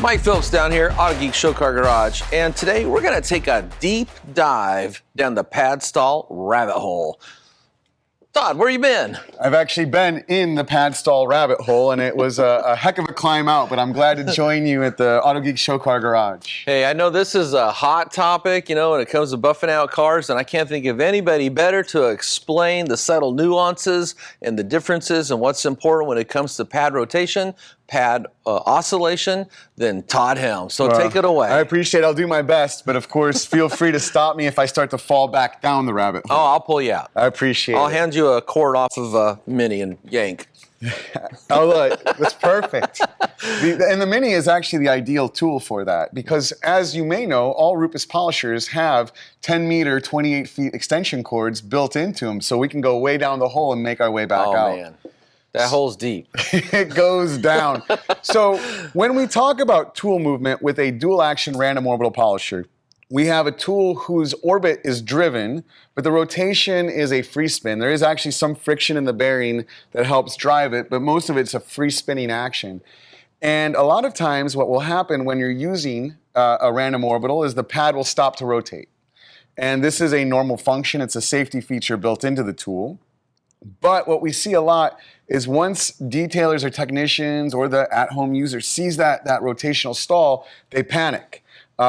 Mike Phillips down here, Autogeek Show Car Garage, and today we're going to take a deep dive down the pad stall rabbit hole. Todd, where you been? I've actually been in the pad stall rabbit hole, and it was a heck of a climb out, but I'm glad to join you at the Autogeek Show Car Garage. Hey, I know this is a hot topic, when it comes to buffing out cars, and I can't think of anybody better to explain the subtle nuances and the differences and what's important when it comes to pad rotation, pad oscillation, than Todd Helme. So take it away. I appreciate it. I'll do my best, but of course, feel free to stop me if I start to fall back down the rabbit hole. Oh, I'll pull you out. I appreciate it. I'll hand you a cord off of a Mini and yank. Oh, look, that's perfect. And the Mini is actually the ideal tool for that because, as you may know, all RUPES polishers have 10-meter, 28 feet extension cords built into them, so we can go way down the hole and make our way back out. Oh, man. That hole's deep. It goes down. So when we talk about tool movement with a dual-action random orbital polisher, we have a tool whose orbit is driven, but the rotation is a free spin. There is actually some friction in the bearing that helps drive it, but most of it's a free spinning action. And a lot of times what will happen when you're using a random orbital is the pad will stop to rotate. And this is a normal function. It's a safety feature built into the tool. But what we see a lot is once detailers or technicians or the at-home user sees that rotational stall, they panic.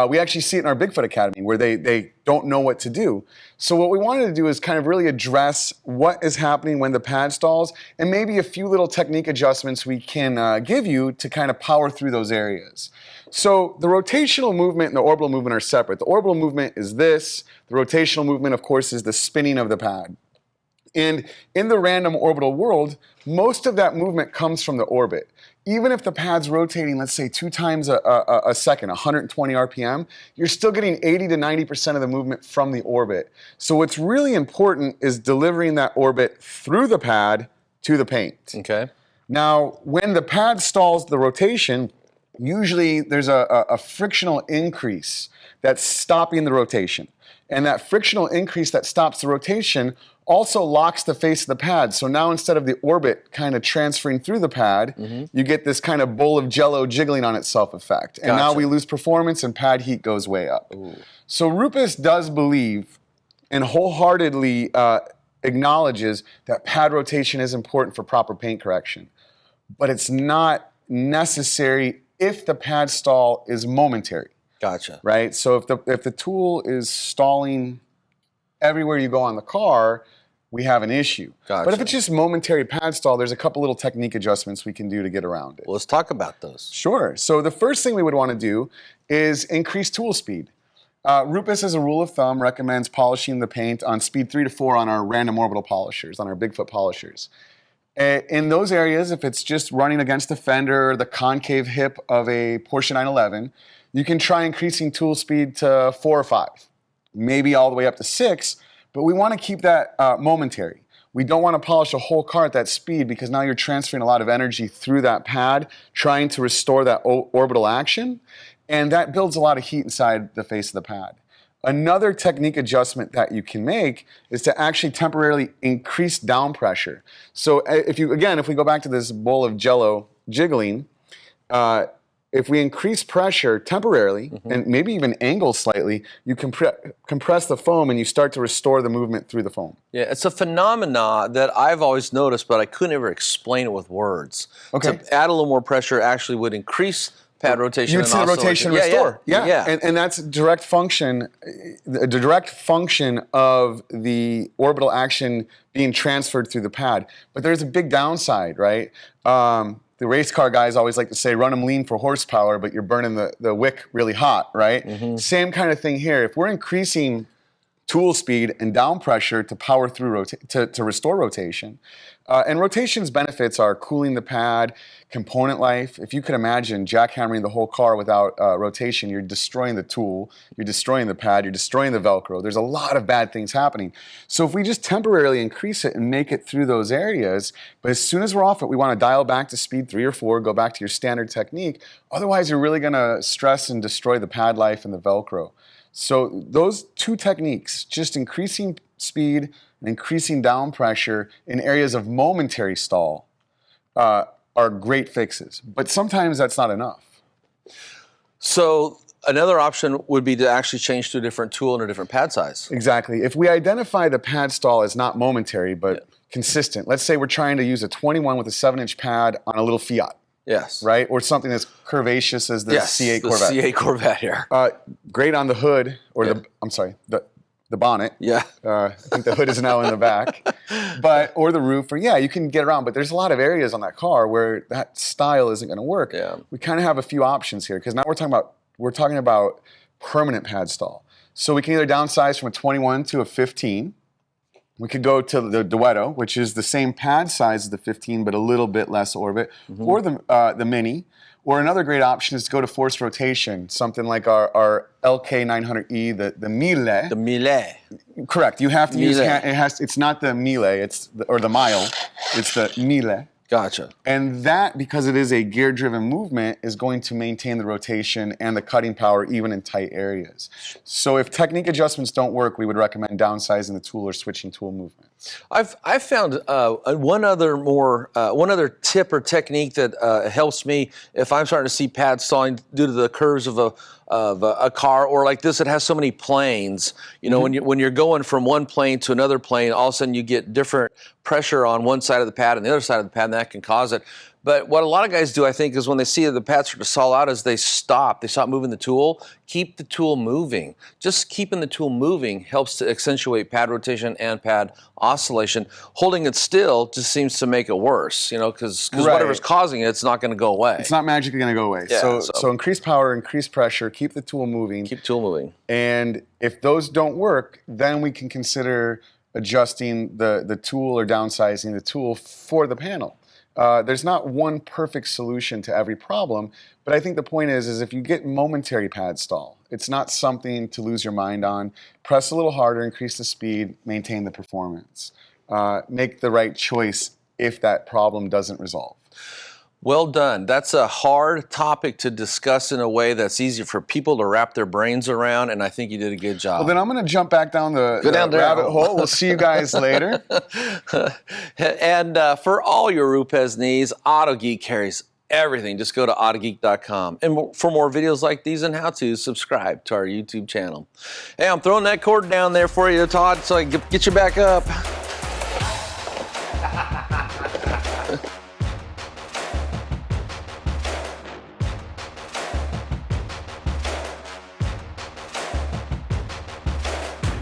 We actually see it in our Bigfoot Academy where they don't know what to do. So what we wanted to do is kind of really address what is happening when the pad stalls and maybe a few little technique adjustments we can give you to kind of power through those areas. So the rotational movement and the orbital movement are separate. The orbital movement is this. The rotational movement, of course, is the spinning of the pad. And in the random orbital world, most of that movement comes from the orbit. Even if the pad's rotating, let's say 2 times a second, 120 RPM, you're still getting 80 to 90% of the movement from the orbit. So what's really important is delivering that orbit through the pad to the paint. Okay. Now, when the pad stalls the rotation, usually there's a frictional increase that's stopping the rotation. And that frictional increase that stops the rotation also locks the face of the pad. So now instead of the orbit kind of transferring through the pad, you get this kind of bowl of jello jiggling on itself effect. And now we lose performance and pad heat goes way up. Ooh. So RUPES does believe and wholeheartedly acknowledges that pad rotation is important for proper paint correction. But it's not necessary if the pad stall is momentary. Gotcha. Right? So if the tool is stalling everywhere you go on the car, we have an issue. Gotcha. But if it's just momentary pad stall, there's a couple little technique adjustments we can do to get around it. Well, let's talk about those. Sure. So the first thing we would want to do is increase tool speed. RUPES, as a rule of thumb, recommends polishing the paint on speed 3 to 4 on our random orbital polishers, on our Bigfoot polishers. In those areas, if it's just running against the fender or the concave hip of a Porsche 911, you can try increasing tool speed to 4 or 5, maybe all the way up to 6, but we want to keep that momentary. We don't want to polish a whole car at that speed because now you're transferring a lot of energy through that pad, trying to restore that orbital action, and that builds a lot of heat inside the face of the pad. Another technique adjustment that you can make is to actually temporarily increase down pressure. So if we go back to this bowl of jello jiggling, if we increase pressure temporarily and maybe even angle slightly, you compress the foam and you start to restore the movement through the foam. Yeah, it's a phenomena that I've always noticed, but I couldn't ever explain it with words. Okay. To add a little more pressure actually would increase pad rotation. You'd see the rotation restore. Yeah. And that's the direct function of the orbital action being transferred through the pad. But there's a big downside, right? The race car guys always like to say, run them lean for horsepower, but you're burning the wick really hot, right? Same kind of thing here. If we're increasing tool speed and down pressure to power through, to restore rotation, and rotation's benefits are cooling the pad, component life. If you could imagine jackhammering the whole car without rotation, you're destroying the tool, you're destroying the pad, you're destroying the Velcro. There's a lot of bad things happening. So if we just temporarily increase it and make it through those areas, but as soon as we're off it, we want to dial back to speed 3 or 4, go back to your standard technique. Otherwise, you're really going to stress and destroy the pad life and the Velcro. So those 2 techniques, just increasing speed and increasing down pressure in areas of momentary stall, are great fixes. But sometimes that's not enough. So another option would be to actually change to a different tool and a different pad size. Exactly. If we identify the pad stall as not momentary, but consistent, let's say we're trying to use a 21 with a 7-inch pad on a little Fiat. Yes. Right? Or something as curvaceous as the C8 Corvette. The C8 Corvette here. Great on the hood, or the bonnet. Yeah. I think the hood is now in the back. Or the roof, or you can get around. But there's a lot of areas on that car where that style isn't going to work. Yeah. We kind of have a few options here, because now we're talking about permanent pad stall. So we can either downsize from a 21 to a 15. We could go to the Duetto, which is the same pad size as the 15, but a little bit less orbit, or the Mini. Or another great option is to go to forced rotation, something like our LK900E, the Mille. The Mille. Correct. You have to use it's not the Mille, or the Mile. It's the Mille. Gotcha. And that, because it is a gear-driven movement, is going to maintain the rotation and the cutting power even in tight areas. So if technique adjustments don't work, we would recommend downsizing the tool or switching tool movements. I've found one other tip or technique that helps me if I'm starting to see pad stalling due to the curves of a car, or like this, it has so many planes. You know, when you're going from one plane to another plane, all of a sudden you get different pressure on one side of the pad and the other side of the pad, and that can cause it. But what a lot of guys do, I think, is when they see the pads start to stall out, is they stop moving the tool. Keep the tool moving. Just keeping the tool moving helps to accentuate pad rotation and pad oscillation. Holding it still just seems to make it worse, you know, because whatever's causing it, it's not going to go away. It's not magically going to go away. Yeah, so increase power, increase pressure, keep the tool moving. Keep the tool moving. And if those don't work, then we can consider adjusting the tool or downsizing the tool for the panel. There's not one perfect solution to every problem, but I think the point is if you get momentary pad stall, it's not something to lose your mind on. Press a little harder, increase the speed, maintain the performance. Make the right choice if that problem doesn't resolve. Well done. That's a hard topic to discuss in a way that's easy for people to wrap their brains around, and I think you did a good job. Well, then I'm going to jump back down the rabbit hole. We'll see you guys later. And for all your RUPES needs, Autogeek carries everything. Just go to Autogeek.com. And for more videos like these and how-tos, subscribe to our YouTube channel. Hey, I'm throwing that cord down there for you, Todd, so I can get you back up.